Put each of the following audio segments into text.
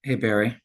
Hey Barry.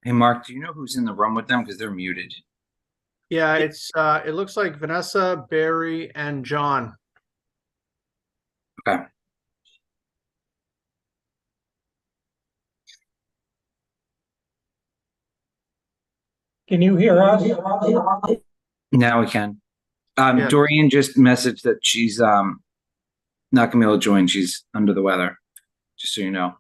Hey Mark, do you know who's in the room with them? Because they're muted. Yeah, it looks like Vanessa, Barry, and John. Okay. Can you hear us? Now we can. Yeah. Dorian just messaged that she's not gonna be able to join. She's under the weather. Just so you know.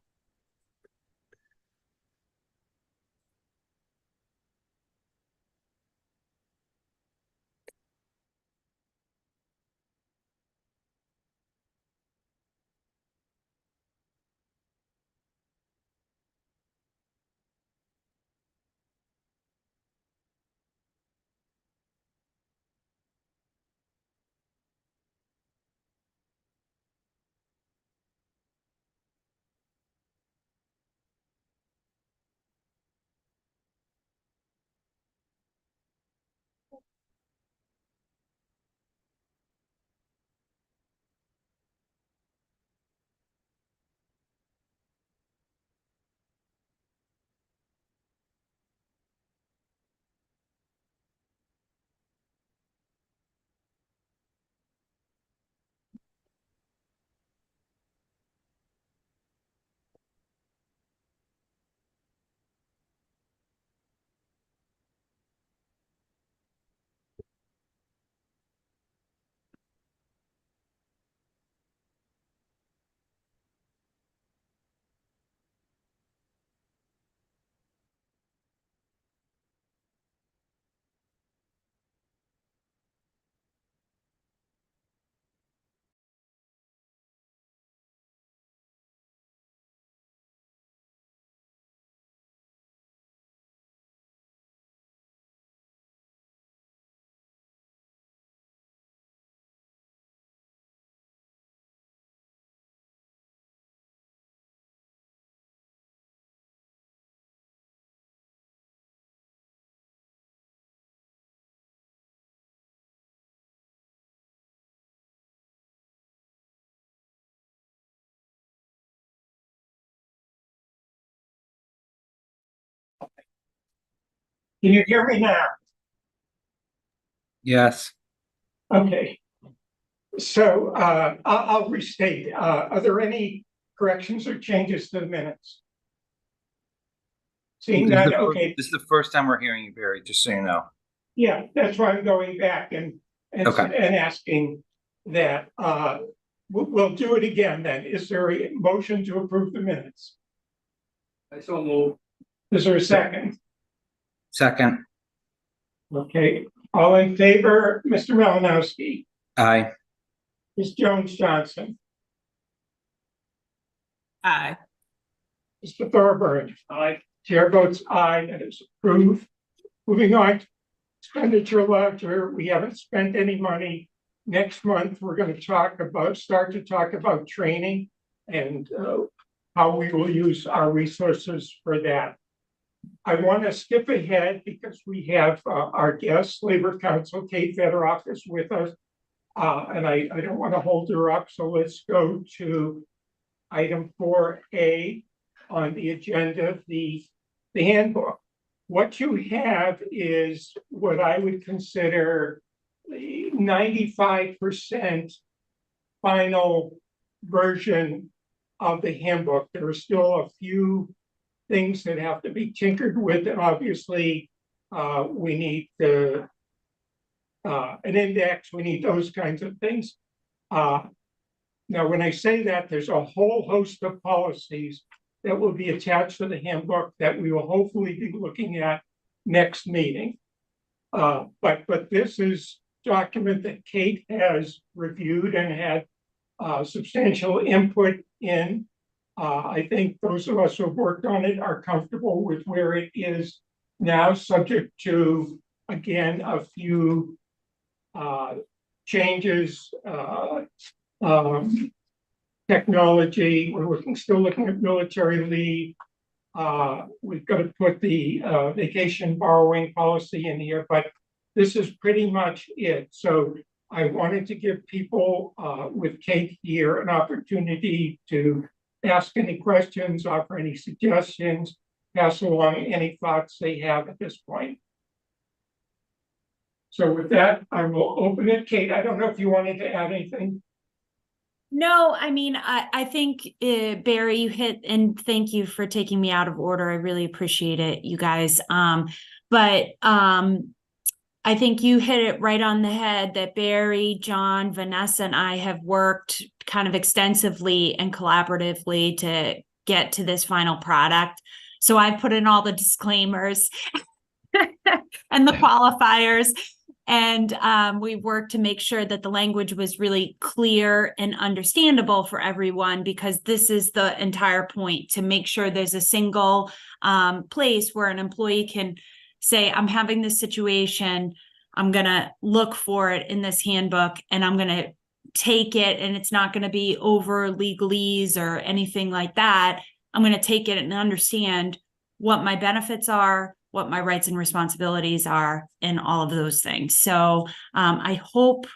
Can you hear me now? Yes. Okay. So I'll restate. Are there any corrections or changes to the minutes? Seeing This is none, the okay. this is the first time we're hearing you, Barry. Just so you know. Yeah, that's why I'm going back and Okay. asking that. We'll do it again then. Is there a motion to approve the minutes? I so move. Is there a second? Second. Okay. All in favor, Mr. Malinowski, Aye. Ms. Jones Johnson, Aye. Mr. Thorburn. Aye. Chair votes aye, that is approved. Moving on to expenditure ledger, we haven't spent any money. Next month, we're going to start to talk about training and how we will use our resources for that. I want to skip ahead because we have our guest, Labor Council, Kate Federoff, is with us. And I don't want to hold her up, so let's go to item 4A on the agenda, the handbook. What you have is what I would consider the 95% final version of the handbook. There are still a few things that have to be tinkered with, and obviously we need to an index, we need those kinds of things. Now, when I say that, there's a whole host of policies that will be attached to the handbook that we will hopefully be looking at next meeting. But this is document that Kate has reviewed and had substantial input in. I think those of us who have worked on it are comfortable with where it is now, subject to, again, a few changes, technology. We're still looking at military leave. We've got to put the vacation borrowing policy in here, but this is pretty much it. So I wanted to give people with Kate here an opportunity to ask any questions, offer any suggestions, pass along any thoughts they have at this point. So with that, I will open it. Kate, I don't know if you wanted to add anything. No, I mean, I think, Barry, you hit, and thank you for taking me out of order. I really appreciate it, you guys. But I think you hit it right on the head that Barry, John, Vanessa, and I have worked kind of extensively and collaboratively to get to this final product. So I've put in all the disclaimers and the qualifiers. And we worked to make sure that the language was really clear and understandable for everyone, because this is the entire point, to make sure there's a single place where an employee can say, I'm having this situation, I'm going to look for it in this handbook, and I'm going to take it, and it's not going to be over legalese or anything like that. I'm going to take it and understand what my benefits are, what my rights and responsibilities are, and all of those things. So I hope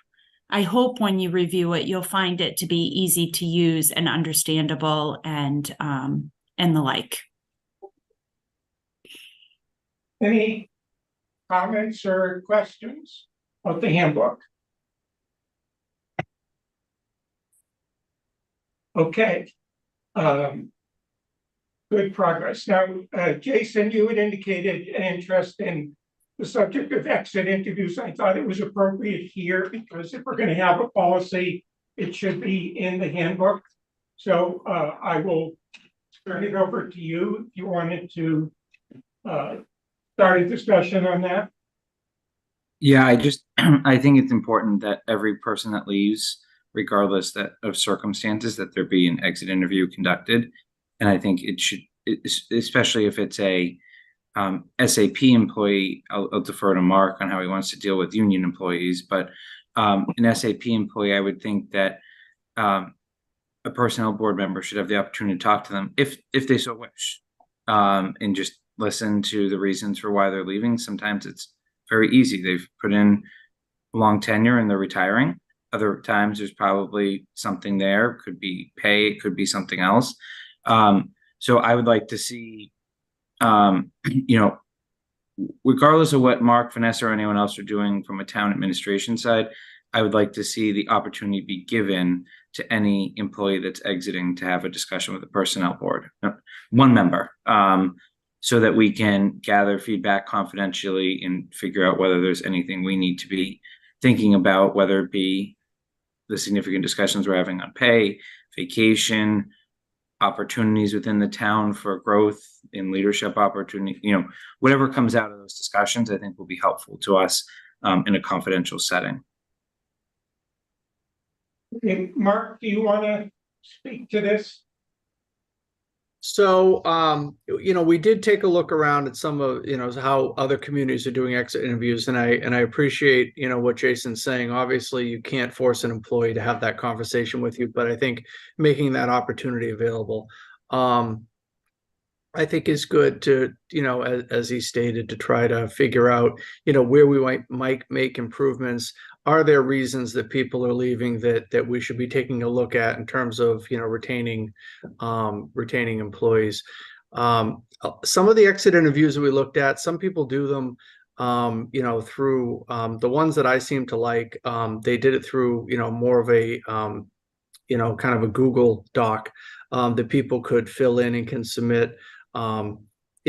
when you review it, you'll find it to be easy to use and understandable, and the like. Any comments or questions about the handbook? Okay. Good progress. Now, Jason, you had indicated an interest in the subject of exit interviews. I thought it was appropriate here, because if we're going to have a policy, it should be in the handbook. So I will turn it over to you if you wanted to start a discussion on that. Yeah, I think it's important that every person that leaves, regardless of circumstances, that there be an exit interview conducted. And I think it should, especially if it's a SAP employee, I'll defer to Mark on how he wants to deal with union employees, but an SAP employee, I would think that a personnel board member should have the opportunity to talk to them if they so wish, and just listen to the reasons for why they're leaving. Sometimes it's very easy. They've put in long tenure and they're retiring. Other times there's probably something there. It could be pay, it could be something else. So I would like to see, regardless of what Mark, Vanessa, or anyone else are doing from a town administration side, I would like to see the opportunity be given to any employee that's exiting to have a discussion with the personnel board, one member, so that we can gather feedback confidentially and figure out whether there's anything we need to be thinking about, whether it be the significant discussions we're having on pay, vacation, opportunities within the town for growth in leadership opportunity, whatever comes out of those discussions, I think will be helpful to us in a confidential setting. Okay, Mark, do you want to speak to this? So, we did take a look around at some of, how other communities are doing exit interviews. And I appreciate, what Jason's saying. Obviously, you can't force an employee to have that conversation with you, but I think making that opportunity available, I think is good to, as he stated, to try to figure out, where we might make improvements. Are there reasons that people are leaving that we should be taking a look at in terms of, retaining employees? Some of the exit interviews that we looked at, some people do them, through the ones that I seem to like. They did it through, more of a, kind of a Google Doc that people could fill in and can submit.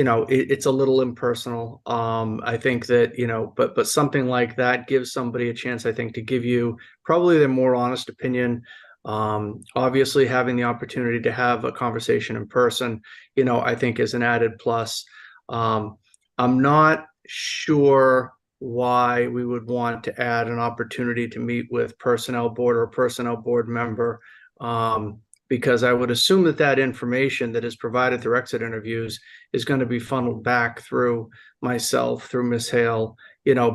it's a little impersonal. I think that, but something like that gives somebody a chance, I think, to give you probably their more honest opinion. Obviously having the opportunity to have a conversation in person, I think is an added plus. I'm not sure why we would want to add an opportunity to meet with personnel board or a personnel board member. Because I would assume that that information that is provided through exit interviews is going to be funneled back through myself, through Ms. Hale,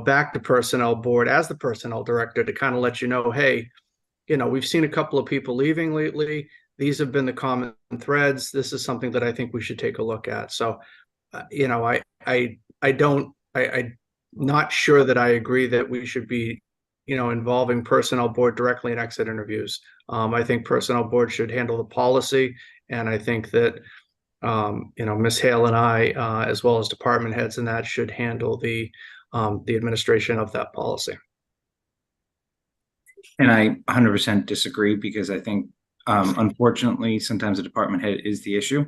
back to personnel board as the personnel director to kind of let you know, hey, we've seen a couple of people leaving lately. These have been the common threads. This is something that I think we should take a look at. So, I'm not sure that I agree that we should be, involving personnel board directly in exit interviews. I think personnel board should handle the policy, and I think that Ms. Hale and I, as well as department heads, and that should handle the administration of that policy. And I 100% disagree, because I think, unfortunately, sometimes the department head is the issue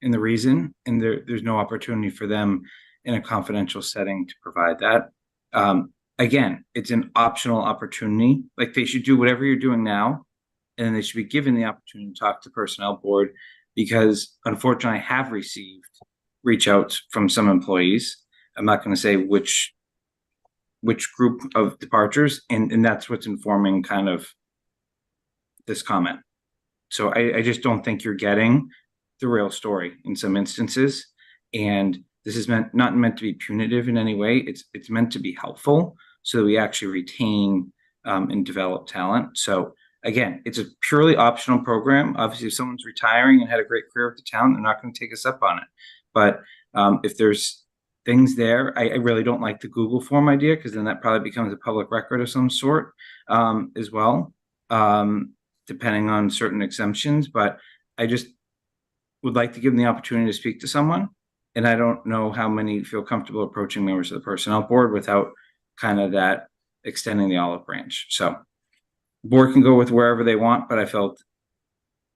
and the reason, and there's no opportunity for them in a confidential setting to provide that. Again, it's an optional opportunity. Like, they should do whatever you're doing now, and then they should be given the opportunity to talk to personnel board, because unfortunately I have received reach outs from some employees. I'm not going to say which group of departures, and that's what's informing kind of this comment. So I just don't think you're getting the real story in some instances, and this is not meant to be punitive in any way. It's meant to be helpful, so that we actually retain and develop talent. So again, it's a purely optional program. Obviously, if someone's retiring and had a great career with the town, they're not going to take us up on it. But if there's things there, I really don't like the Google form idea, because then that probably becomes a public record of some sort as well, depending on certain exemptions. But I just would like to give them the opportunity to speak to someone. And I don't know how many feel comfortable approaching members of the personnel board without kind of that extending the olive branch. So the board can go with wherever they want, but I felt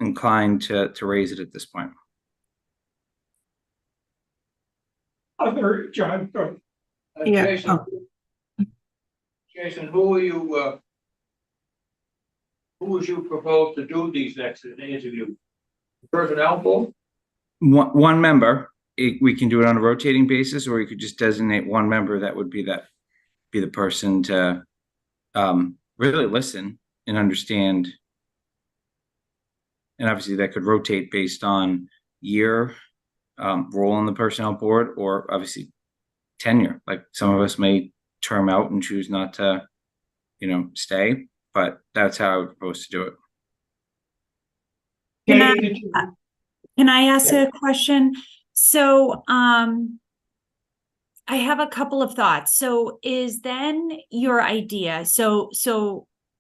inclined to raise it at this point. Other, John, go. Yeah. Jason, Jason, who would you propose to do these next interviews? Personnel board? One member. We can do it on a rotating basis, or you could just designate one member that would be the person to really listen and understand. And obviously that could rotate based on year, role on the personnel board, or obviously tenure. Like, some of us may term out and choose not to, stay, but that's how I would propose to do it. Can I ask a question? So, I have a couple of thoughts. So is then your idea, so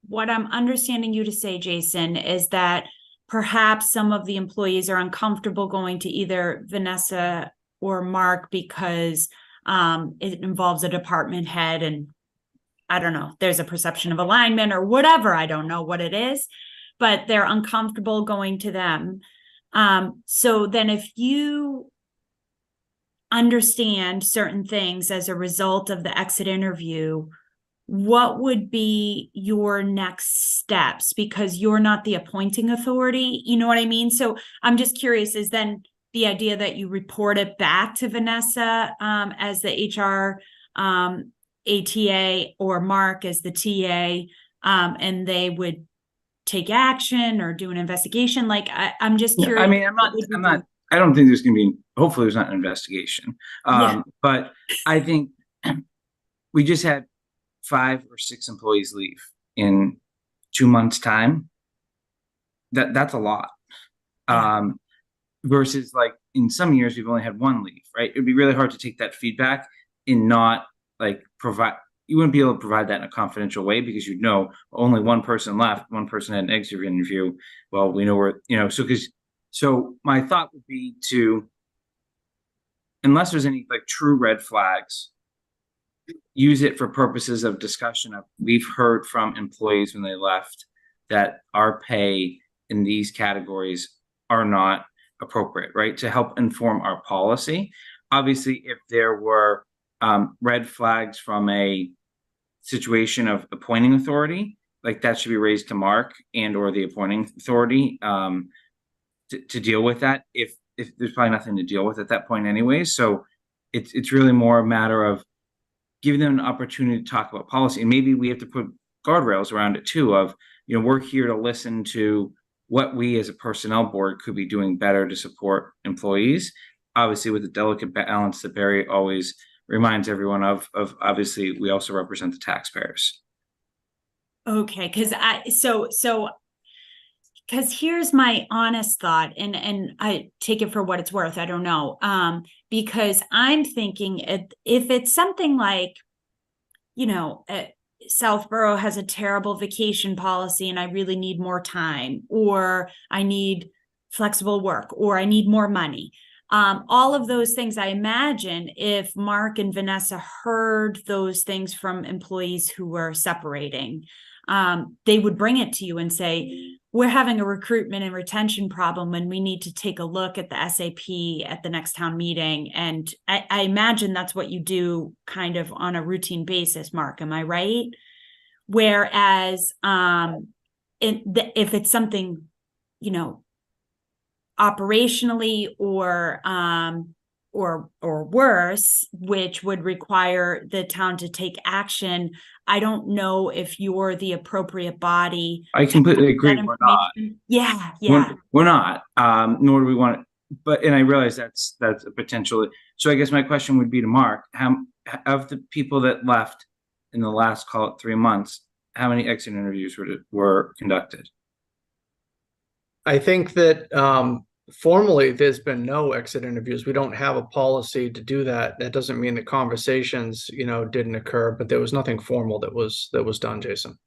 what I'm understanding you to say, Jason, is that perhaps some of the employees are uncomfortable going to either Vanessa or Mark because it involves a department head, and I don't know, there's a perception of alignment or whatever. I don't know what it is, but they're uncomfortable going to them. So then if you understand certain things as a result of the exit interview, what would be your next steps? Because you're not the appointing authority, you know what I mean? So I'm just curious, is then the idea that you report it back to Vanessa as the HR ATA, or Mark as the TA, and they would take action or do an investigation? Like, I'm just curious. I mean, I don't think there's going to be, hopefully there's not an investigation. But I think we just had 5 or 6 employees leave in 2 months' time. That's a lot. Versus, like, in some years we've only had 1 leave, right? It'd be really hard to take that feedback and not you wouldn't be able to provide that in a confidential way, because you'd know only 1 person left, 1 person had an exit interview. Well, we know where, so my thought would be to, unless there's any true red flags, use it for purposes of discussion of, we've heard from employees when they left that our pay in these categories are not appropriate, right? To help inform our policy. obviously, if there were red flags from a situation of appointing authority, like that should be raised to Mark and or the appointing authority to deal with that. If there's probably nothing to deal with at that point anyway, so it's really more a matter of giving them an opportunity to talk about policy, and maybe we have to put guardrails around it too. Of we're here to listen to what we as a personnel board could be doing better to support employees. Obviously, with the delicate balance that Barry always reminds everyone of obviously we also represent the taxpayers. Okay, because here's my honest thought, and I take it for what it's worth. I don't know. Because I'm thinking if it's something like, Southborough has a terrible vacation policy and I really need more time, or I need flexible work, or I need more money. All of those things, I imagine if Mark and Vanessa heard those things from employees who were separating, they would bring it to you and say, we're having a recruitment and retention problem and we need to take a look at the SAP at the next town meeting. And I imagine that's what you do kind of on a routine basis, Mark, am I right? Whereas if it's something, operationally or worse, which would require the town to take action, I don't know if you're the appropriate body. I completely agree. We're not. Yeah. We're not. Nor do we want it. But I realize that's a potential. So I guess my question would be to Mark: how of the people that left in the last, call it 3 months, how many exit interviews were conducted? I think that formally there's been no exit interviews. We don't have a policy to do that. That doesn't mean the conversations, didn't occur, but there was nothing formal that was done, Jason.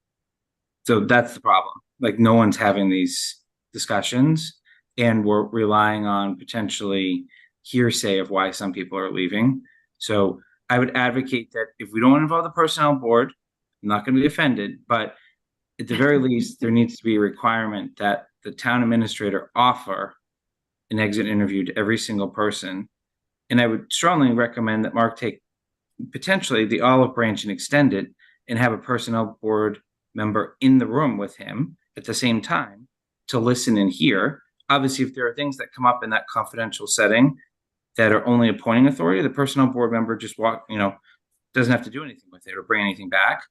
So that's the problem. Like, no one's having these discussions, and we're relying on potentially hearsay of why some people are leaving. So I would advocate that if we don't involve the personnel board, I'm not going to be offended, but at the very least, there needs to be a requirement that the town administrator offer an exit interview to every single person. And I would strongly recommend that Mark take potentially the olive branch and extend it and have a personnel board member in the room with him at the same time to listen and hear. Obviously, if there are things that come up in that confidential setting that are only appointing authority, the personnel board member just doesn't have to do anything with it or bring anything back,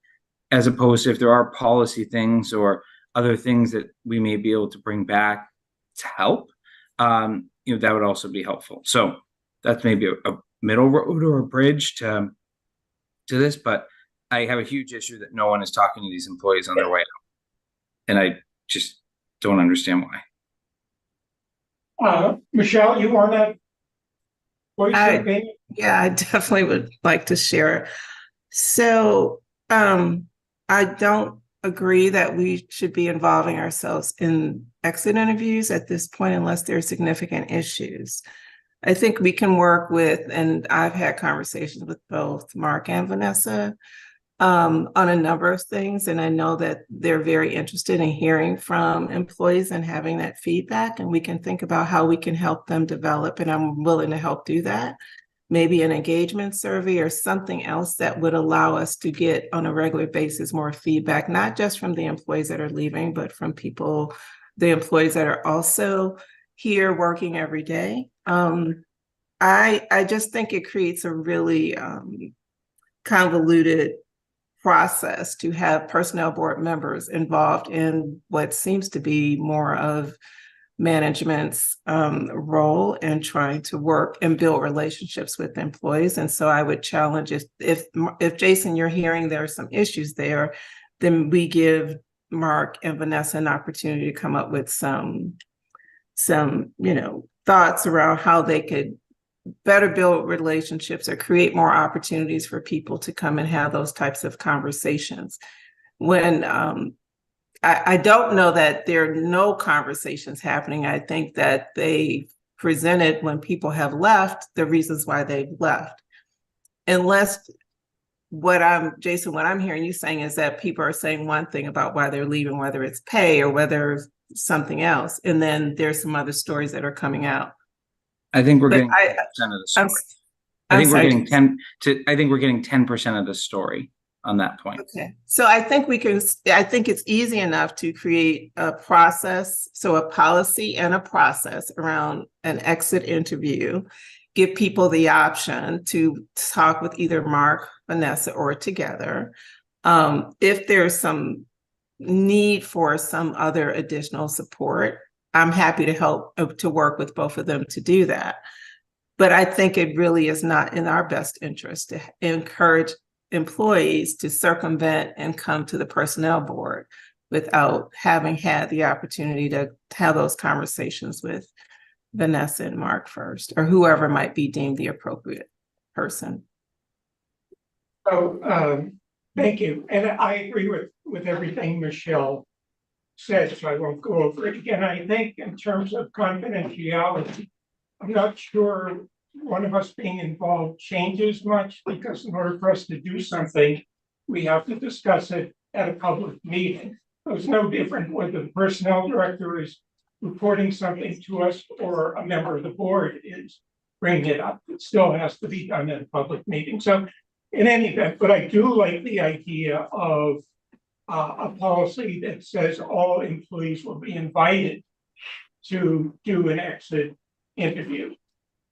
as opposed to if there are policy things or other things that we may be able to bring back to help, that would also be helpful. So that's maybe a middle road or a bridge to this, but I have a huge issue that no one is talking to these employees on their way out. And I just don't understand why. Michelle, you want to voice your opinion? Yeah, I definitely would like to share. So I don't agree that we should be involving ourselves in exit interviews at this point unless there are significant issues. I think we can work with, and I've had conversations with both Mark and Vanessa on a number of things, and I know that they're very interested in hearing from employees and having that feedback, and we can think about how we can help them develop, and I'm willing to help do that. Maybe an engagement survey or something else that would allow us to get on a regular basis more feedback, not just from the employees that are leaving, but from the employees that are also here working every day. I just think it creates a really convoluted process to have personnel board members involved in what seems to be more of management's role in trying to work and build relationships with employees. And so I would challenge if Jason, you're hearing there are some issues there, then we give Mark and Vanessa an opportunity to come up with some thoughts around how they could better build relationships or create more opportunities for people to come and have those types of conversations. When I don't know that there are no conversations happening. I think that they presented when people have left the reasons why they've left. Unless Jason, what I'm hearing you saying is that people are saying one thing about why they're leaving, whether it's pay or whether it's something else. And then there's some other stories that are coming out. I think we're getting 10% of the story. I I'm think we're sorry. getting 10% of the story on that point. Okay, so I think I think it's easy enough to create a process, so a policy and a process around an exit interview. Give people the option to talk with either Mark, Vanessa, or together. If there's some need for some other additional support, I'm happy to help to work with both of them to do that. But I think it really is not in our best interest to encourage employees to circumvent and come to the personnel board without having had the opportunity to have those conversations with Vanessa and Mark first, or whoever might be deemed the appropriate person. So, thank you. And I agree with everything Michelle said, so I won't go over it again. I think in terms of confidentiality, I'm not sure one of us being involved changes much, because in order for us to do something, we have to discuss it at a public meeting. So it's no different whether the personnel director is reporting something to us or a member of the board is bringing it up. It still has to be done at a public meeting. So in any event, but I do like the idea of a policy that says all employees will be invited to do an exit interview.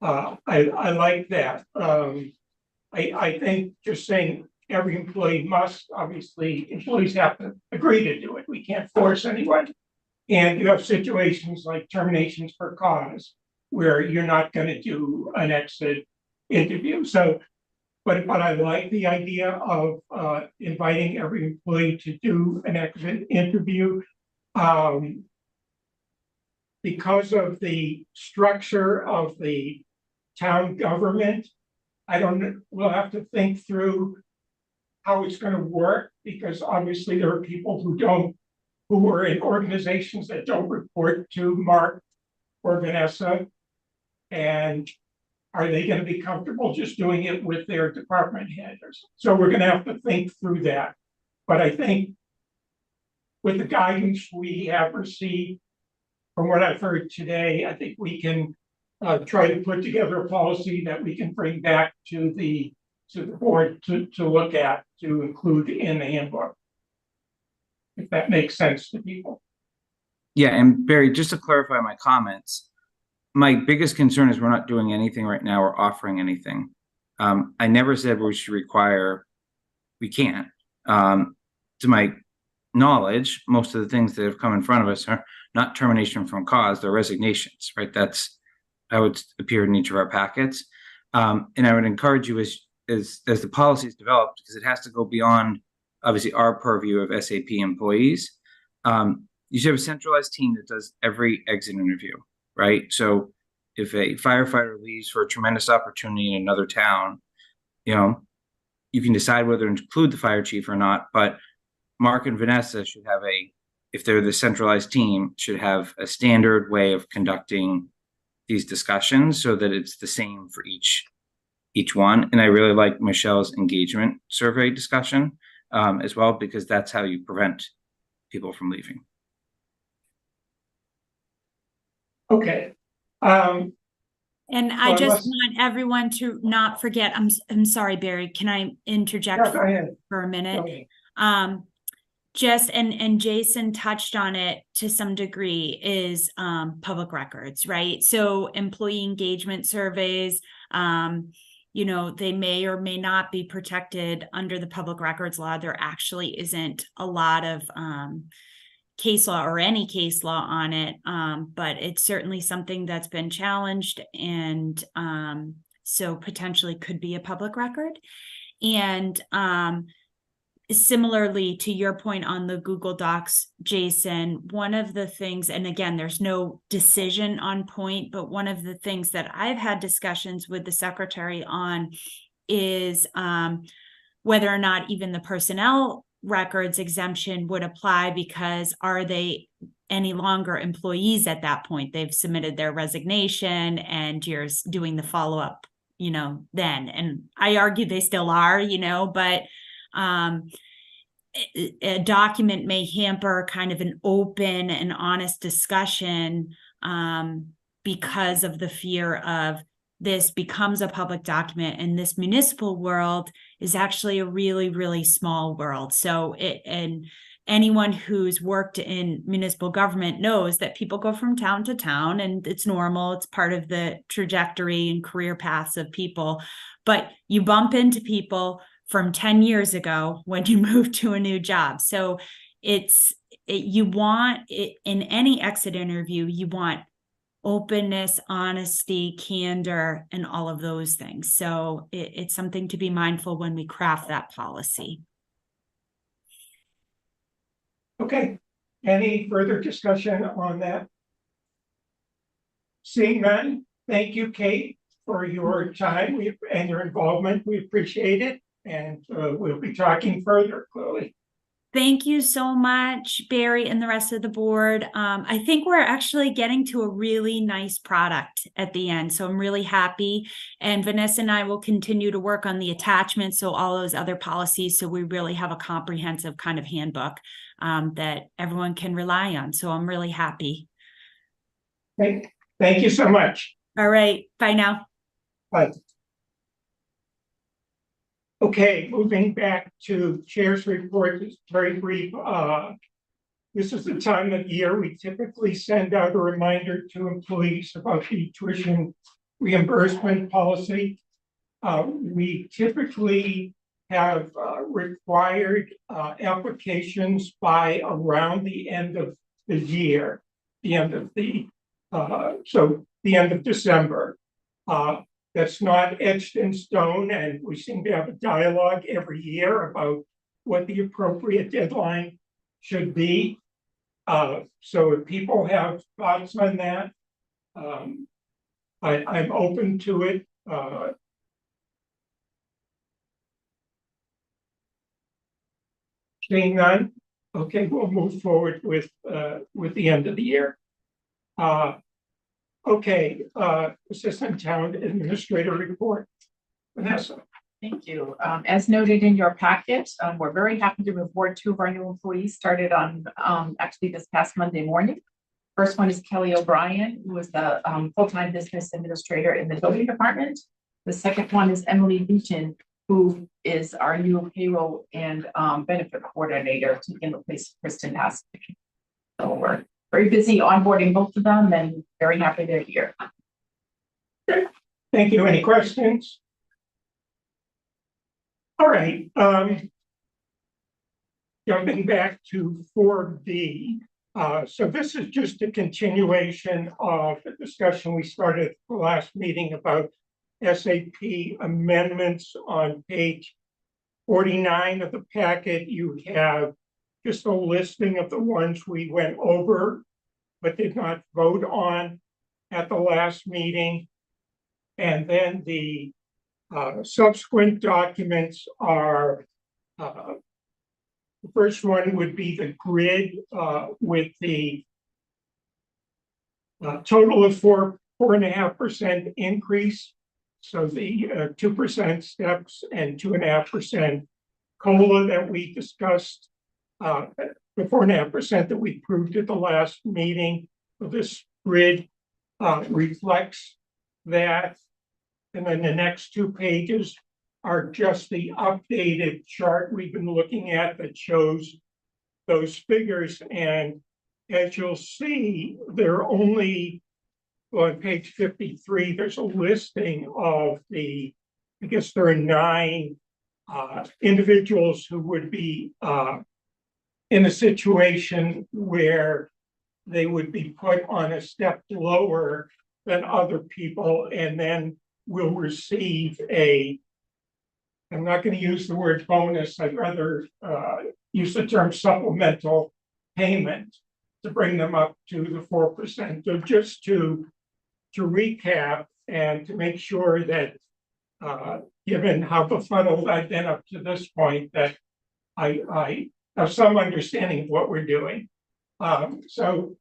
I like that. I think just saying every employee must, obviously, employees have to agree to do it. We can't force anyone. And you have situations like terminations for cause where you're not going to do an exit interview. So, but I like the idea of inviting every employee to do an exit interview. Because of the structure of the town government, we'll have to think through how it's going to work, because obviously there are people who are in organizations that don't report to Mark or Vanessa. And are they going to be comfortable just doing it with their department headers? So we're going to have to think through that. But I think with the guidance we have received, from what I've heard today, I think we can try to put together a policy that we can bring back to the board to look at, to include in the handbook, if that makes sense to people. Yeah, and Barry, just to clarify my comments, my biggest concern is we're not doing anything right now or offering anything. I never said we should require, we can't. To my knowledge, most of the things that have come in front of us are not termination from cause, they're resignations, right? That's how it's appeared in each of our packets. And I would encourage you as the policy is developed, because it has to go beyond obviously our purview of SAP employees. You should have a centralized team that does every exit interview, right? So if a firefighter leaves for a tremendous opportunity in another town, you can decide whether to include the fire chief or not, but Mark and Vanessa should have if they're the centralized team, should have a standard way of conducting these discussions so that it's the same for each one. And I really like Michelle's engagement survey discussion as well, because that's how you prevent people from leaving. Okay. And I just want everyone to not forget, I'm sorry, Barry, can I interject for a minute? Just, and Jason touched on it to some degree, is public records, right? So employee engagement surveys, they may or may not be protected under the public records law. There actually isn't a lot of case law or any case law on it, but it's certainly something that's been challenged, and so potentially could be a public record. And similarly to your point on the Google Docs, Jason, one of the things, and again, there's no decision on point, but one of the things that I've had discussions with the secretary on is whether or not even the personnel records exemption would apply, because are they any longer employees at that point? They've submitted their resignation and you're doing the follow-up, then. And I argue they still are, but a document may hamper kind of an open and honest discussion because of the fear of this becomes a public document, and this municipal world is actually a really, really small world. So and anyone who's worked in municipal government knows that people go from town to town, and it's normal. It's part of the trajectory and career paths of people. But you bump into people from 10 years ago when you move to a new job. So you want it in any exit interview, you want openness, honesty, candor, and all of those things. So it's something to be mindful when we craft that policy. Okay, any further discussion on that? Seeing none, thank you, Kate, for your time and your involvement. We appreciate it, and we'll be talking further, clearly. Thank you so much, Barry, and the rest of the board. I think we're actually getting to a really nice product at the end, so I'm really happy. And Vanessa and I will continue to work on the attachments, so all those other policies, so we really have a comprehensive kind of handbook that everyone can rely on. So I'm really happy. Thank you so much. All right, bye now. Bye. Okay, moving back to chair's report, it's very brief. This is the time of year we typically send out a reminder to employees about the tuition reimbursement policy. We typically have required applications by around the end of the year, the end of the end of December. That's not etched in stone, and we seem to have a dialogue every year about what the appropriate deadline should be. So if people have thoughts on that, I'm open to it. Seeing none, okay, we'll move forward with the end of the year. Okay, Assistant Town Administrator report. Vanessa. Thank you. As noted in your packet, we're very happy to report 2 of our new employees started on actually this past Monday morning. First one is Kelly O'Brien, who is the full-time business administrator in the building department. The second one is Emily Beechin, who is our new payroll and benefit coordinator, taking the place of Kristen Haas. So we're very busy onboarding both of them, and very happy they're here. Okay. Thank you. Any questions? All right. Jumping back to 4B. So this is just a continuation of the discussion we started at the last meeting about SAP amendments. On page 49 of the packet, you have just a listing of the ones we went over but did not vote on at the last meeting. And then the subsequent documents are, the first one would be the grid with the total of 4.5% increase. So the 2% steps and 2.5% COLA that we discussed, the 4.5% that we approved at the last meeting. So this grid reflects that. And then the next 2 pages are just the updated chart we've been looking at that shows those figures. And as you'll see, they're only on page 53, there's a listing of the, I guess there are 9 individuals who would be in a situation where they would be put on a step lower than other people, and then will receive a, I'm not going to use the word bonus, I'd rather use the term supplemental payment to bring them up to the 4%. So just to recap and to make sure that given how befuddled I've been up to this point, that I have some understanding of what we're doing. So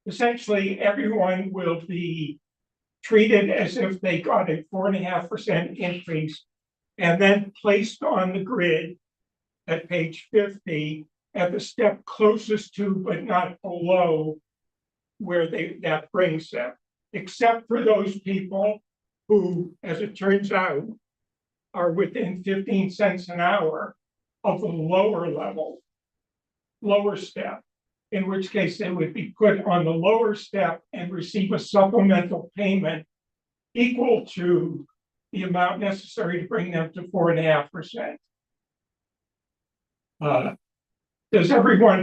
essentially everyone will be treated as if they got a 4.5% increase and then placed on the grid at page 50 at the step closest to but not below where that brings them, except for those people who, as it turns out, are within 15 cents an hour of the lower step, in which case they would be put on the lower step and receive a supplemental payment equal to the amount necessary to bring them to 4.5%.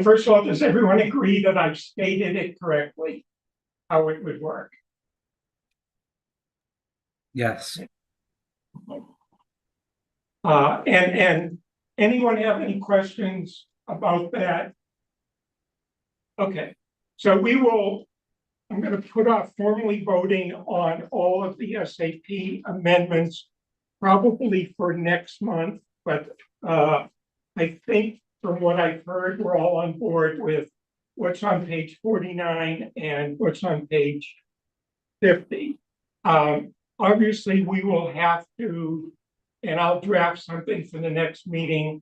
First of all, does everyone agree that I've stated it correctly, how it would work? Yes. And anyone have any questions about that? Okay, so I'm going to put off formally voting on all of the SAP amendments probably for next month, but I think from what I've heard, we're all on board with what's on page 49 and what's on page 50. Obviously, we will have to, and I'll draft something for the next meeting,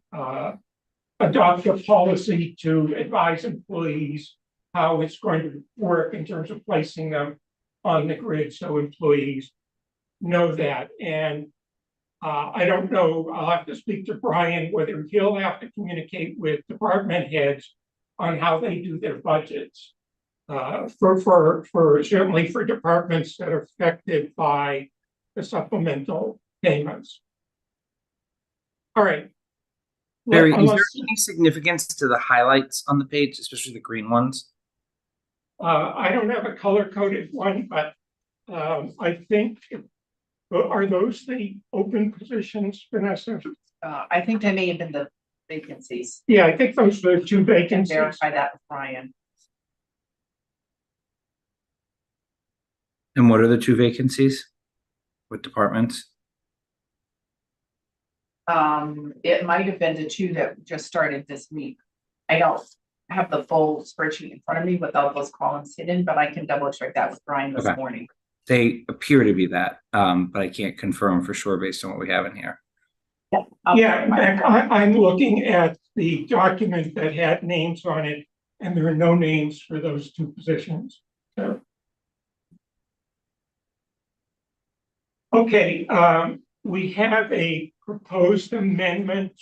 adopt a policy to advise employees how it's going to work in terms of placing them on the grid, so employees know that. And I don't know, I'll have to speak to Brian whether he'll have to communicate with department heads on how they do their budgets. For certainly for departments that are affected by the supplemental payments. All right. Barry, is there any significance to the highlights on the page, especially the green ones? I don't have a color-coded one, but I think, are those the open positions, Vanessa? I think they may have been the vacancies. Yeah, I think those are the two Can vacancies. verify that with Brian. And what are the two vacancies? What departments? It might have been the two that just started this week. I don't have the full spreadsheet in front of me with all those columns hidden, but I can double check that with Brian this Okay. morning. They appear to be that, but I can't confirm for sure based on what we have in here. Yeah, in fact, I'm looking at the document that had names on it, and there are no names for those two positions. So. Okay, we have a proposed amendment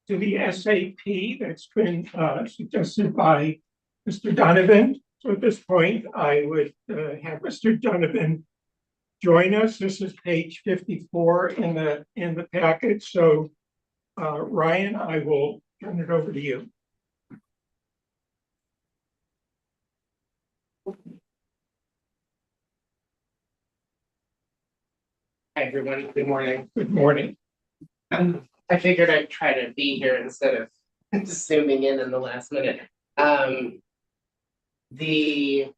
to the SAP that's been suggested by Mr. Donovan. So at this point, I would have Mr. Donovan join us. This is page 54 in the package. So Ryan, I will turn it over to you. Hi, everyone. Good morning. Good morning. I figured I'd try to be here instead of zooming in the last minute. The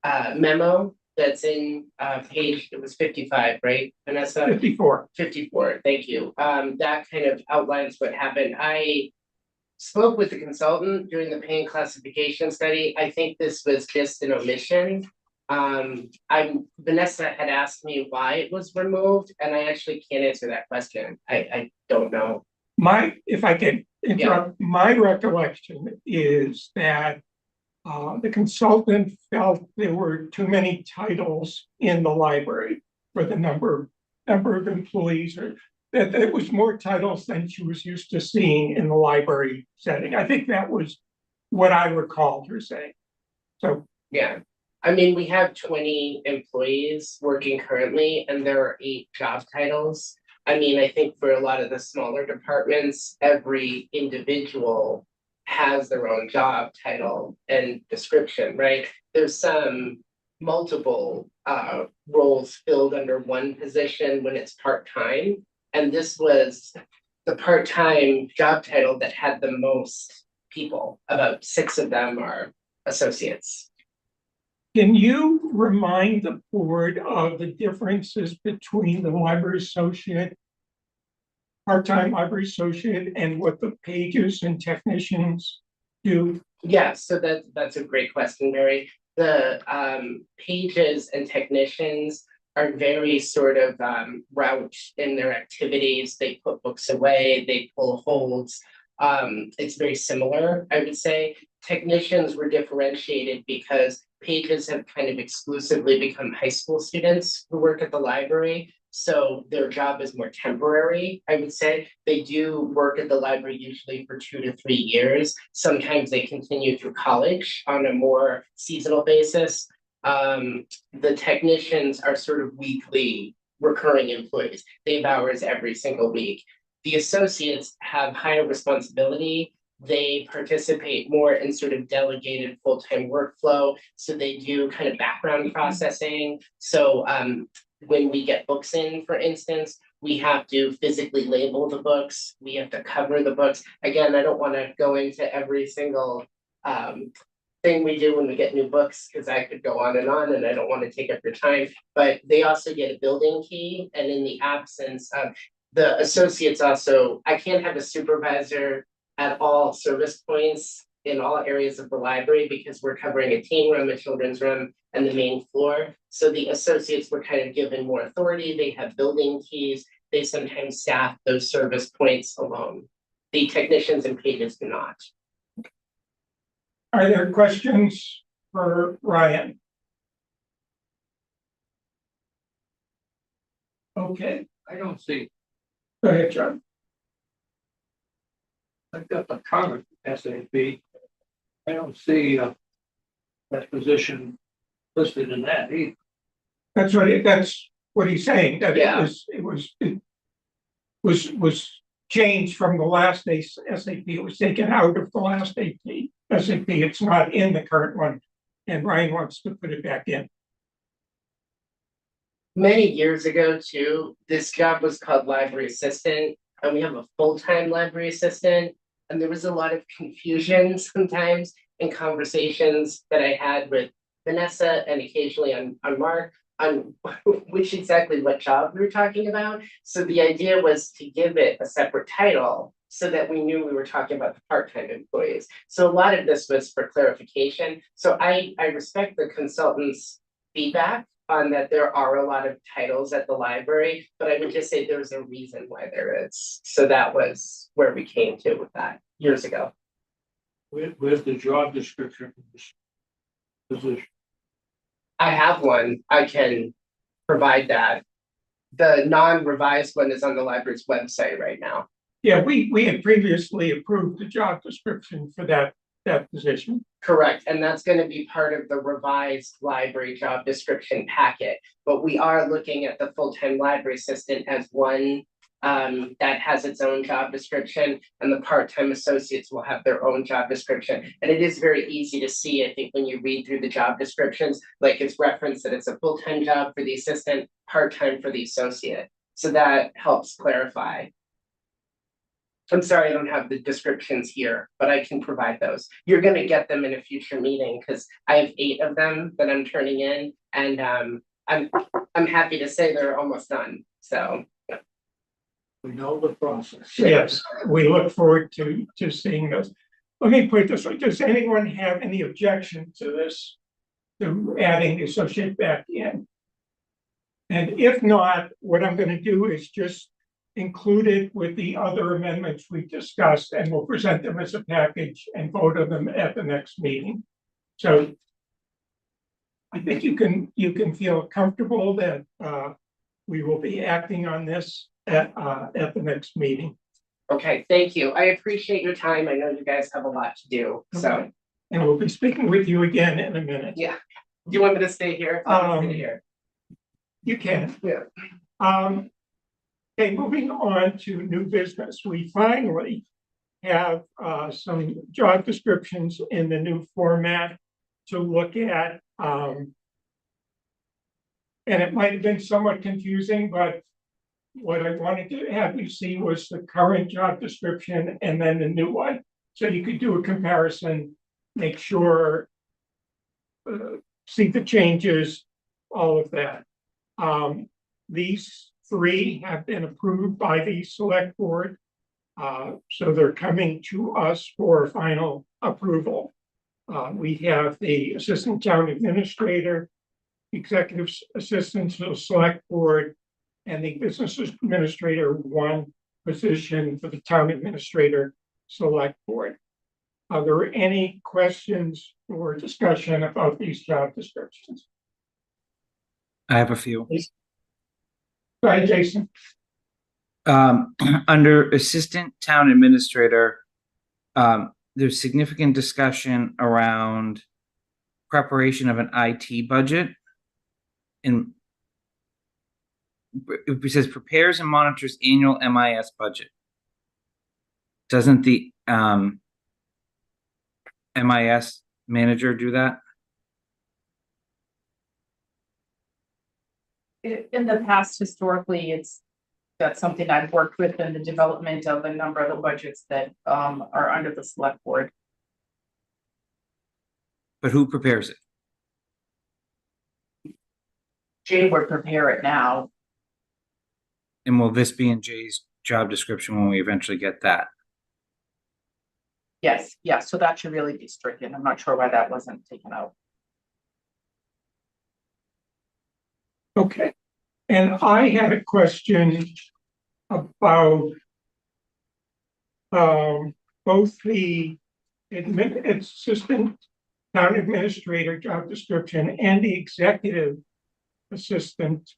memo that's in page, it was 55, right, Vanessa? 54. 54, thank you. That kind of outlines what happened. I spoke with the consultant during the pain classification study. I think this was just an omission. Vanessa had asked me why it was removed, and I actually can't answer that question. I don't know. If I can interrupt, my recollection is that the consultant felt there were too many titles in the library for the number of employees, or that it was more titles than she was used to seeing in the library setting. I think that was what I recalled her saying. So yeah. I mean, we have 20 employees working currently, and there are 8 job titles. I mean, I think for a lot of the smaller departments, every individual has their own job title and description, right? There's some multiple roles filled under one position when it's part-time. And this was the part-time job title that had the most people. About 6 of them are associates. can you remind the board of the differences between the library associate, part-time library associate, and what the pages and technicians do? Yeah, so that's a great question, Mary. The pages and technicians are very sort of route in their activities. They put books away, they pull holds. It's very similar, I would say. technicians were differentiated because pages have kind of exclusively become high school students who work at the library. So their job is more temporary, I would say. They do work at the library usually for 2 to 3 years. Sometimes they continue through college on a more seasonal basis. The technicians are sort of weekly recurring employees. They have hours every single week. The associates have higher responsibility. They participate more in sort of delegated full-time workflow. So they do kind of background processing. So when we get books in, for instance, we have to physically label the books. We have to cover the books. Again, I don't want to go into every single thing we do when we get new books, because I could go on and I don't want to take up your time. But they also get a building key, and in the absence of the associates also, I can't have a supervisor at all service points in all areas of the library because we're covering a teen room, a children's room, and the main floor. So the associates were kind of given more authority. They have building keys. They sometimes staff those service points alone. The technicians and pages do not. Are there questions for Ryan? Okay, I don't see, go ahead, John. I've got the current SAP. I don't see that position listed in that either. That's what he's saying, that Yeah. it was changed from the last SAP. It was taken out of the last SAP. It's not in the current one, and Ryan wants to put it back in. Many years ago too, this job was called library assistant, and we have a full-time library assistant. And there was a lot of confusion sometimes in conversations that I had with Vanessa and occasionally on Mark on which exactly what job we were talking about. So the idea was to give it a separate title so that we knew we were talking about the part-time employees. So a lot of this was for clarification. So I respect the consultant's feedback on that there are a lot of titles at the library, but I would just say there's a reason why there is. So that was where we came to with that years ago. Where's the job description for this position? I have one, I can provide that. The non-revised one is on the library's website right now. Yeah, we had previously approved the job description for that position. Correct, and that's going to be part of the revised library job description packet. But we are looking at the full-time library assistant as one that has its own job description, and the part-time associates will have their own job description. And it is very easy to see, I think, when you read through the job descriptions, like it's referenced that it's a full-time job for the assistant, part-time for the associate. So that helps clarify. I'm sorry, I don't have the descriptions here, but I can provide those. You're going to get them in a future meeting because I have 8 of them that I'm turning in, and I'm happy to say they're almost done. So We know the process. Yes, we look forward to seeing those. Let me put it this way, does anyone have any objection to this, to adding the associate back in? And if not, what I'm going to do is just include it with the other amendments we discussed, and we'll present them as a package and vote on them at the next meeting. So I think you can feel comfortable that we will be acting on this at the next meeting. okay, thank you. I appreciate your time. I know you guys have a lot to do. So Okay. And we'll be speaking with you again in a minute. yeah. Do you want me to stay here? I'll stay here. You can. Yeah. Okay, moving on to new business. We finally have some job descriptions in the new format to look at. And it might have been somewhat confusing, but what I wanted to have you see was the current job description and then the new one. So you could do a comparison, make sure, see the changes, all of that. These 3 have been approved by the select board. So they're coming to us for final approval. We have the assistant town administrator, executive assistant to the select board, and the business administrator 1 position for the town administrator select board. Are there any questions or discussion about these job descriptions? I have a few. Go ahead, Jason. Under assistant town administrator, there's significant discussion around preparation of an IT budget. And it says prepares and monitors annual MIS budget. Doesn't the MIS manager do that? In the past, historically, that's something I've worked with in the development of a number of the budgets that are under the select board. But who prepares it? Jay would prepare it now. And will this be in Jay's job description when we eventually get that? Yes, yes, so that should really be stricken. I'm not sure why that wasn't taken out. Okay, and I had a question about both the assistant town administrator job description and the executive assistant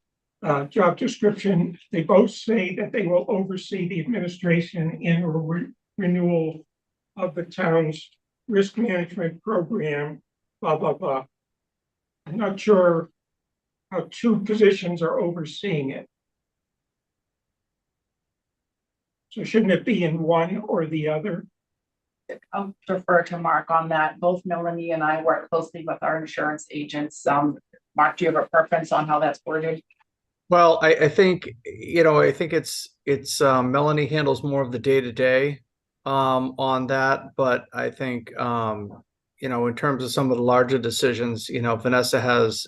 job description. They both say that they will oversee the administration and renewal of the town's risk management program, blah, blah, blah. I'm not sure how two positions are overseeing it. So shouldn't it be in one or the other? I'll defer to Mark on that. Both Melanie and I work closely with our insurance agents. Mark, do you have a preference on how that's worded? Well, I think, I think it's Melanie handles more of the day-to-day on that, but I think, in terms of some of the larger decisions, Vanessa has,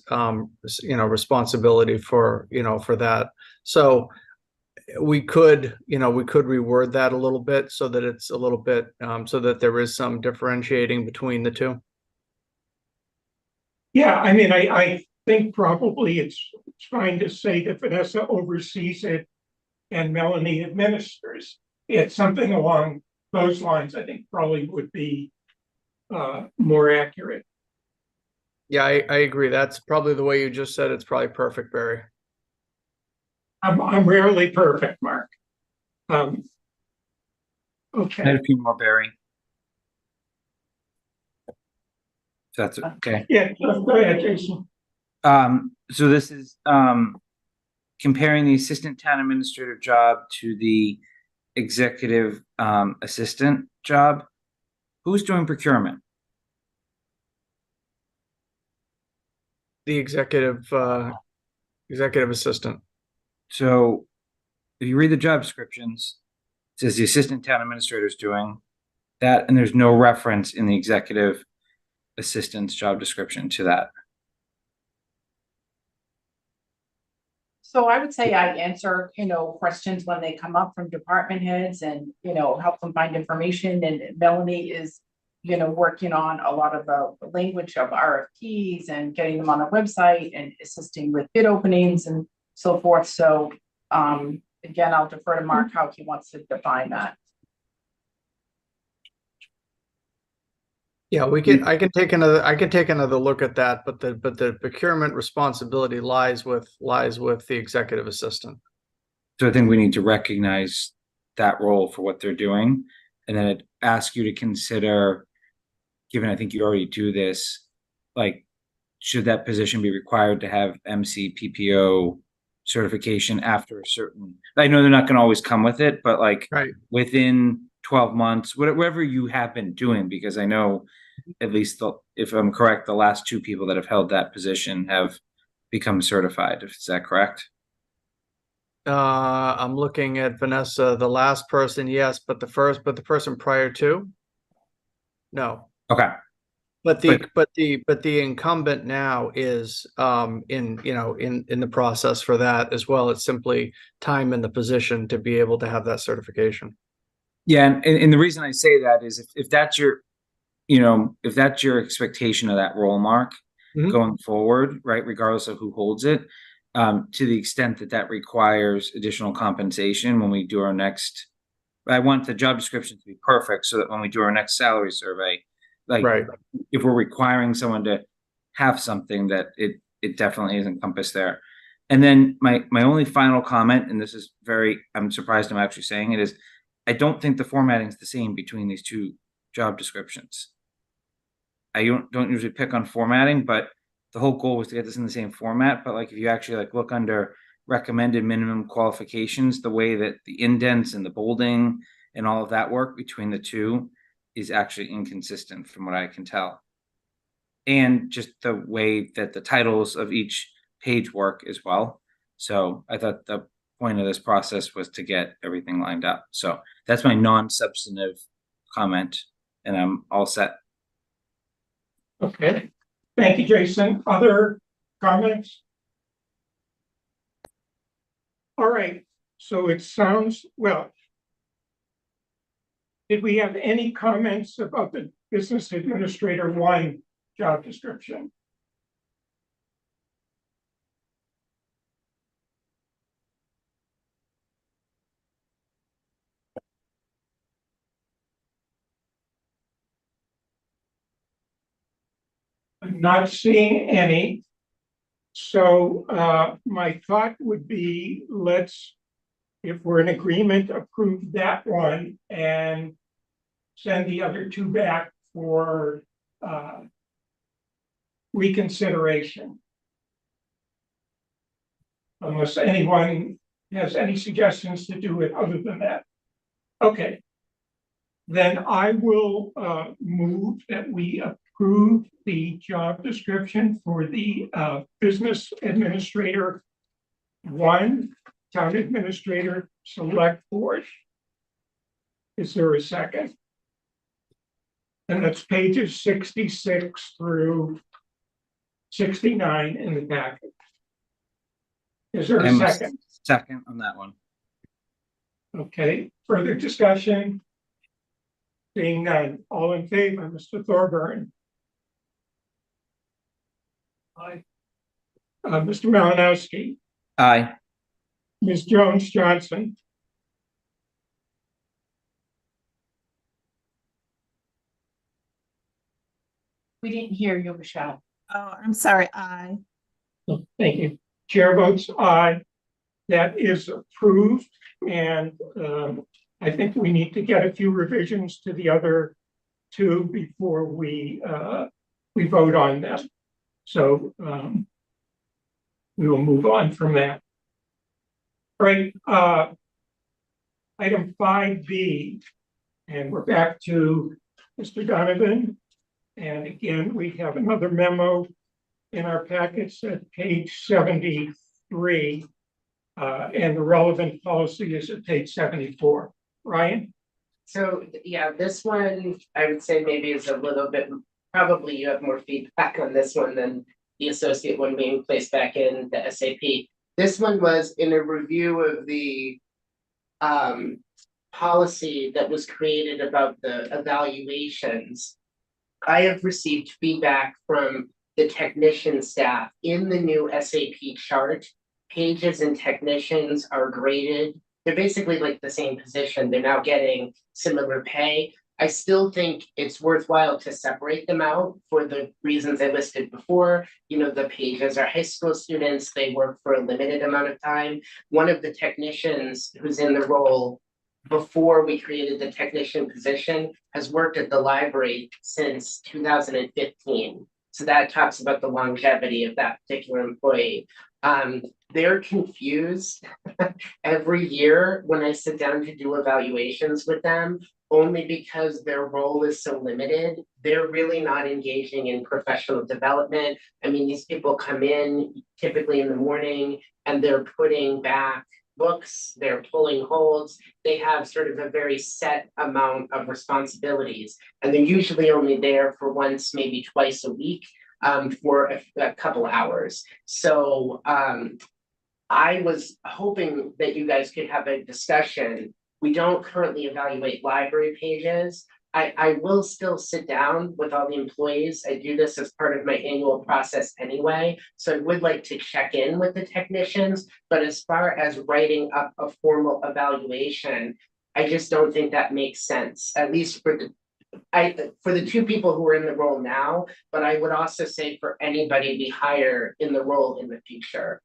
responsibility for that. So we could reword that a little bit so that it's a little bit, so that there is some differentiating between the two. Yeah, I mean, I think probably it's fine to say that Vanessa oversees it and Melanie administers. It's something along those lines, I think probably would be more accurate. Yeah, I agree. That's probably the way you just said. It's probably perfect, Barry. I'm rarely perfect, Mark. I had Okay, a few more, Barry. If that's okay. yeah, go ahead, Jason. So this is comparing the assistant town administrator job to the executive assistant job. Who's doing procurement? The executive assistant. So if you read the job descriptions, it says the assistant town administrator is doing that, and there's no reference in the executive assistant's job description to that. So I would say I answer, questions when they come up from department heads and, help them find information. And Melanie is, working on a lot of the language of RFPs and getting them on the website and assisting with bid openings and so forth. So again, I'll defer to Mark how he wants to define that. Yeah, I can take another look at that, but the procurement responsibility lies with the executive assistant. So I think we need to recognize that role for what they're doing, and then I'd ask you to consider, given I think you already do this, like, should that position be required to have MCPPO certification after a certain, I know they're not going to always come with it, but like Right. within 12 months, whatever you have been doing, because I know at least if I'm correct, the last two people that have held that position have become certified. Is that correct? I'm looking at Vanessa, the last person, yes, but the person prior to, no. Okay. But the incumbent now is in the process for that as well. It's simply time in the position to be able to have that certification. Yeah, and the reason I say that is if that's your, if that's your expectation of that role, Mark, Mhm. going forward, right, regardless of who holds it, to the extent that that requires additional compensation when we do our next But I want the job description to be perfect so that when we do our next salary survey, like Right. if we're requiring someone to have something that it definitely is encompassed there. And then my only final comment, and this is I'm surprised I'm actually saying it, is I don't think the formatting is the same between these two job descriptions. I don't usually pick on formatting, but the whole goal was to get this in the same format. But like if you actually like look under recommended minimum qualifications, the way that the indents and the bolding and all of that work between the two is actually inconsistent from what I can tell. And just the way that the titles of each page work as well. So I thought the point of this process was to get everything lined up. So that's my non-substantive comment, and I'm all set. Okay, thank you, Jason. Other comments? All right, so it sounds, well, did we have any comments about the business administrator 1 job description? I'm not seeing any. So my thought would be, let's, if we're in agreement, approve that one and send the other 2 back for reconsideration. Unless anyone has any suggestions to do it other than that. Okay. Then I will move that we approve the job description for the business administrator 1, town administrator select board. Is there a second? And that's pages 66 through 69 in the packet. Is there a I'm second? Second on that one. Okay, further discussion? Seeing none, all in favor, Mr. Thorburn? Aye. Mr. Malinowski, Aye. Ms. Jones Johnson, We didn't hear you, Michelle. Oh, I'm sorry, aye. thank you. Chair votes aye. That is approved, and I think we need to get a few revisions to the other 2 before we vote on them. So we will move on from that. All right, item 5B, and we're back to Mr. Donovan. And again, we have another memo in our packets at page 73. And the relevant policy is at page 74. Ryan? So, yeah, this one, I would say maybe is a little bit, probably you have more feedback on this one than the associate one being placed back in the SAP. This one was in a review of the policy that was created about the evaluations. I have received feedback from the technician staff in the new SAP chart. Pages and technicians are graded. They're basically like the same position. They're now getting similar pay. I still think it's worthwhile to separate them out for the reasons I listed before. You know, the pages are high school students. They work for a limited amount of time. One of the technicians who's in the role before we created the technician position has worked at the library since 2015. So that talks about the longevity of that particular employee. They're confused every year when I sit down to do evaluations with them, only because their role is so limited. They're really not engaging in professional development. I mean, these people come in typically in the morning and they're putting back books, they're pulling holds. They have sort of a very set amount of responsibilities, and they're usually only there for once, maybe twice a week. For a couple hours. So I was hoping that you guys could have a discussion. We don't currently evaluate library pages. I will still sit down with all the employees. I do this as part of my annual process anyway. So I would like to check in with the technicians, but as far as writing up a formal evaluation, I just don't think that makes sense, at least for the two people who are in the role now, but I would also say for anybody we hire in the role in the future.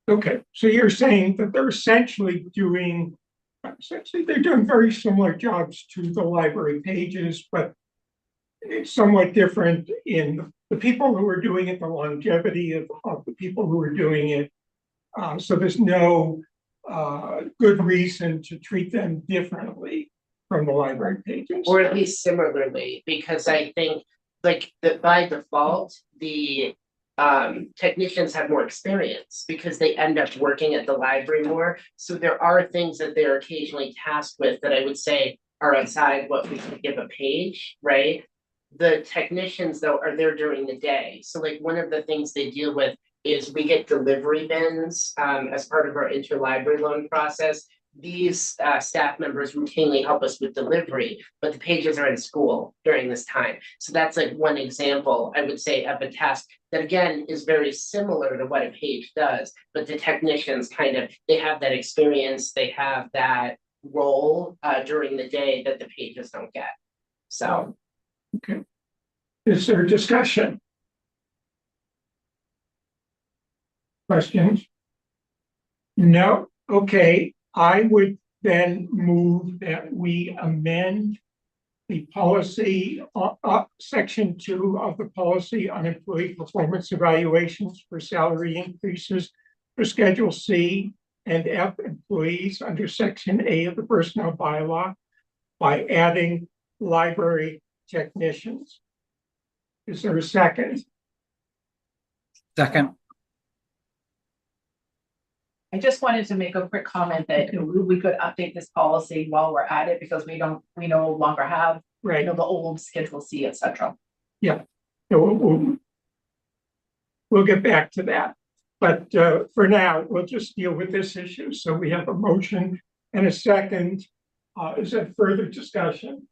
Okay, so you're saying that they're essentially they're doing very similar jobs to the library pages, but it's somewhat different in the people who are doing it, the longevity of the people who are doing it. So there's no good reason to treat them differently from the library pages. Or at least similarly, because I think like that by default, the technicians have more experience because they end up working at the library more. So there are things that they're occasionally tasked with that I would say are outside what we could give a page, right? The technicians though are there during the day. So like one of the things they deal with is we get delivery bins as part of our interlibrary loan process. These staff members routinely help us with delivery, but the pages are in school during this time. So that's like one example, I would say, of a task that again is very similar to what a page does, but the technicians they have that experience, they have that role during the day that the pages don't get. So. Okay. Is there discussion? Questions? No? Okay. I would then move that we amend the policy, section 2 of the policy on employee performance evaluations for salary increases for Schedule C and F employees under Section A of the personnel bylaw by adding library technicians. Is there a second? Second. I just wanted to make a quick comment that we could update this policy while we're at it because we no longer have, Right. the old Schedule C, et cetera. Yeah. So we'll get back to that. But for now, we'll just deal with this issue. So we have a motion and a second. Is there further discussion?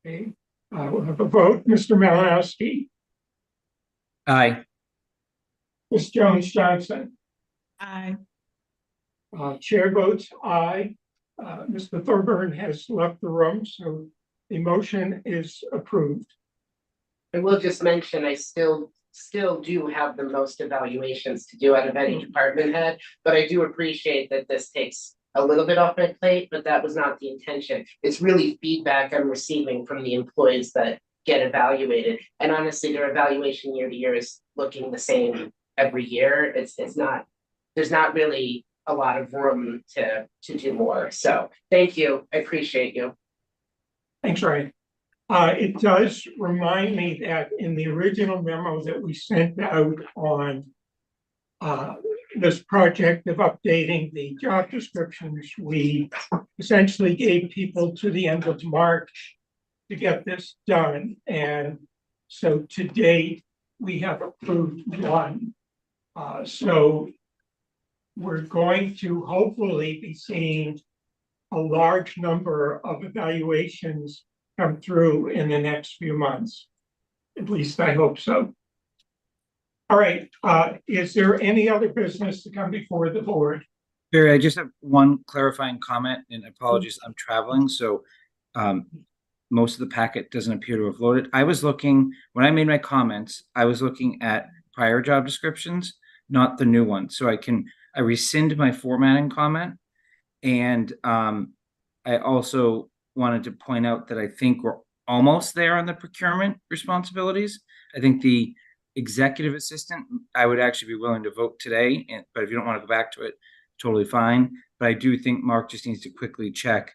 Okay. We'll have a vote. Mr. Malinowski. Aye. Ms. Jones-Johnson. Aye. Chair votes aye. Mr. Thorburn has left the room, so the motion is approved. I will just mention, I still do have the most evaluations to do out of any department head, but I do appreciate that this takes a little bit off my plate, but that was not the intention. It's really feedback I'm receiving from the employees that get evaluated. And honestly, their evaluation year to year is looking the same every year. There's not really a lot of room to do more. So thank you. I appreciate you. Thanks, Ryan. It does remind me that in the original memo that we sent out on this project of updating the job descriptions, we essentially gave people to the end of March to get this done. And so to date, we have approved one. So we're going to hopefully be seeing a large number of evaluations come through in the next few months. At least I hope so. All right, is there any other business to come before the board? Barry, I just have one clarifying comment, and apologies, I'm traveling, so most of the packet doesn't appear to have loaded. I was looking, when I made my comments, I was looking at prior job descriptions, not the new one. So I rescind my formatting comment. And I also wanted to point out that I think we're almost there on the procurement responsibilities. I think the executive assistant, I would actually be willing to vote today, but if you don't want to go back to it, totally fine. But I do think Mark just needs to quickly check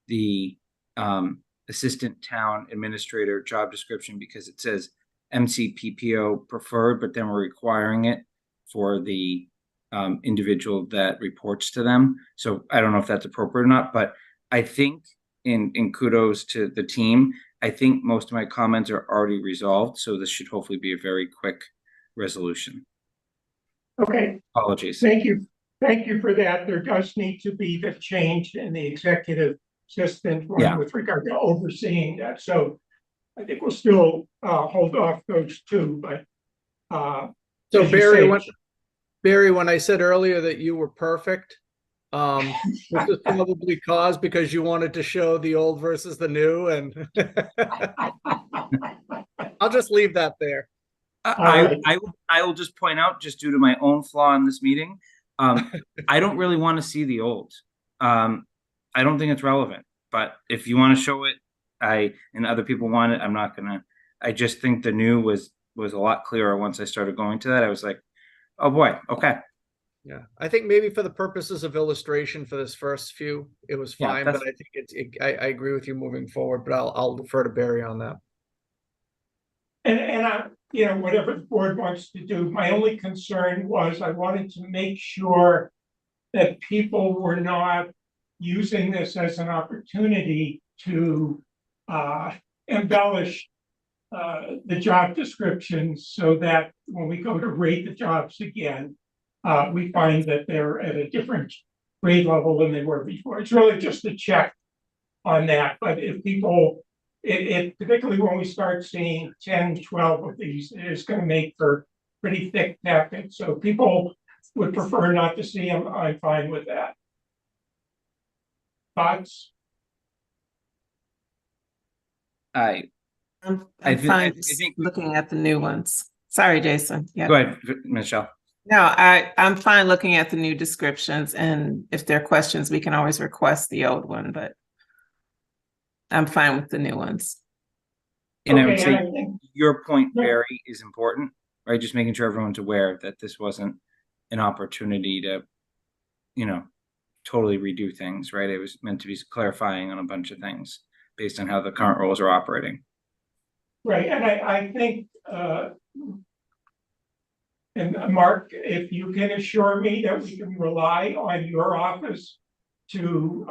the assistant town administrator job description, because it says MCPPO preferred, but then we're requiring it for the individual that reports to them. So I don't know if that's appropriate or not, but I think in kudos to the team, I think most of my comments are already resolved. So this should hopefully be a very quick resolution. Okay. Apologies. Thank you. Thank you for that. There does need to be the change in the executive assistant with regard to overseeing that. So I think we'll still hold off those two, but so Barry, when I said earlier that you were perfect, This is probably caused because you wanted to show the old versus the new, and I'll just leave that there. I will just point out, just due to my own flaw in this meeting, I don't really want to see the old. I don't think it's relevant, but if you want to show it, and other people want it, I'm not gonna. I just think the new was a lot clearer once I started going to that. I was like, oh boy, okay. Yeah, I think maybe for the purposes of illustration for this first few, it was Yeah, fine, but I think I agree with you moving forward, but I'll defer to Barry on that. And I, you know, whatever the board wants to do, my only concern was I wanted to make sure that people were not using this as an opportunity to embellish the job descriptions so that when we go to rate the jobs again, we find that they're at a different grade level than they were before. It's really just a check on that. But if people, particularly when we start seeing 10, 12 of these, it's going to make for pretty thick packets. So people would prefer not to see them. I'm fine with that. Thoughts? I'm I fine think looking at the new ones. Sorry, Jason. Yeah. Go ahead, Michelle. No, I'm fine looking at the new descriptions, and if there are questions, we can always request the old one, but I'm fine with the new ones. And I would Okay, say and I think- your point, Yeah. Barry, is important, right? Just making sure everyone's aware that this wasn't an opportunity to, you know, totally redo things, right? It was meant to be clarifying on a bunch of things based on how the current roles are operating. Right, and I think, and Mark, if you can assure me that we can rely on your office to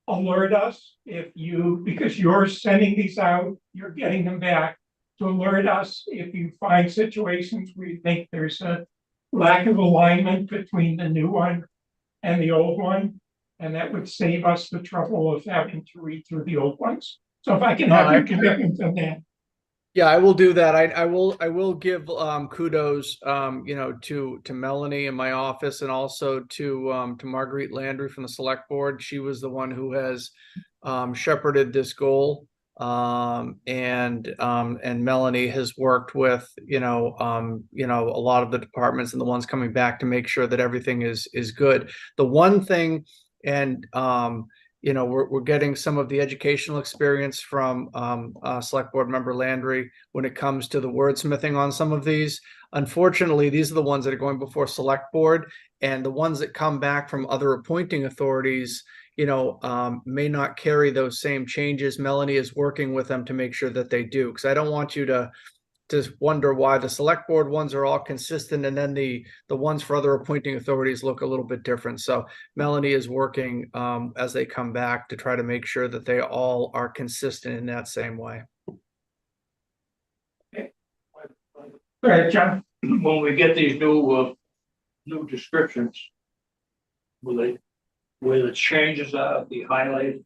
alert us because you're sending these out, you're getting them back, to alert us if you find situations where you think there's a lack of alignment between the new one and the old one, and that would save us the trouble of having to read through the old ones. So if I can have your commitment on that. Yeah, I will do that. I will give kudos you know, to Melanie in my office, and also to Marguerite Landry from the select board. She was the one who has shepherded this goal. And Melanie has worked with you know a lot of the departments and the ones coming back to make sure that everything is good. The one thing, and you know, we're getting some of the educational experience from select board member Landry when it comes to the wordsmithing on some of these. Unfortunately, these are the ones that are going before select board, and the ones that come back from other appointing authorities, you know, may not carry those same changes. Melanie is working with them to make sure that they do, because I don't want you to wonder why the select board ones are all consistent and then the ones for other appointing authorities look a little bit different. So Melanie is working as they come back to try to make sure that they all are consistent in that same way. Go ahead, John. When we get these new descriptions, where the changes are, the highlighted?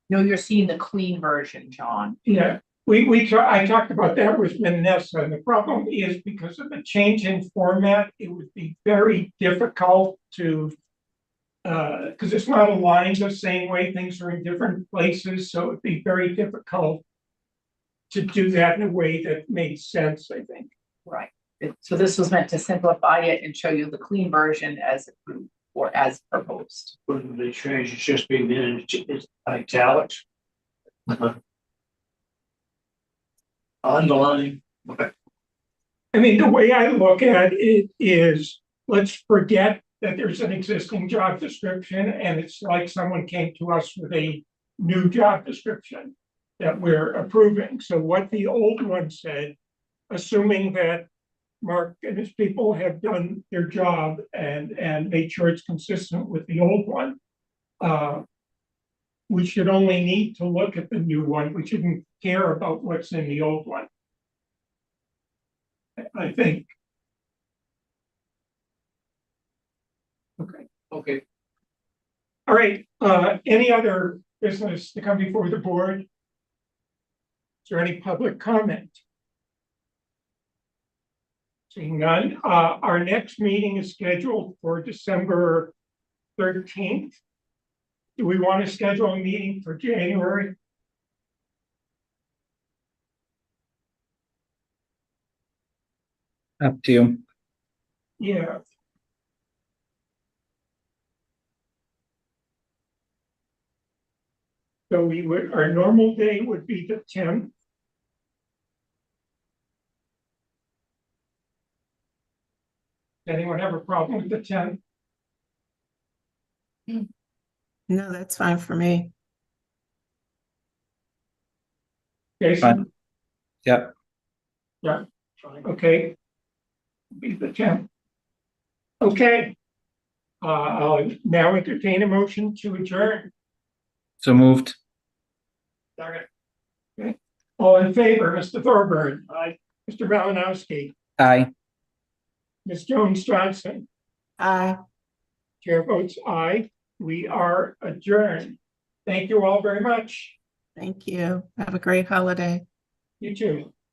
No, you're seeing the clean version, John. Yeah, I talked about that with Vanessa, and the problem is because of the change in format, it would be very difficult to because it's not aligned the same way, things are in different places, so it'd be very difficult to do that in a way that made sense, I think. Right. So this was meant to simplify it and show you the clean version as approved or as proposed. Wouldn't they change, it's just being in italics? Underlining. Okay. I mean, the way I look at it is, let's forget that there's an existing job description and it's like someone came to us with a new job description that we're approving. So what the old one said, assuming that Mark and his people have done their job and made sure it's consistent with the old one, we should only need to look at the new one. We shouldn't care about what's in the old one, I think. Okay. All right, any other business to come before the board? Is there any public comment? Seeing none, our next meeting is scheduled for December 13th. Do we want to schedule a meeting for January? Up to you. Yeah. So we would, our normal day would be the 10th. Anyone have a problem with the 10th? No, that's fine for me. Jason? Yep. Yeah, okay. Be the 10th. Okay. I'll now entertain a motion to adjourn. So moved. Okay. All in favor, Mr. Thorburn? Aye. Mr. Malinowski? Aye. Ms. Jones Johnson? Aye. Chair votes aye. We are adjourned. Thank you all very much. Thank you. Have a great holiday. You too.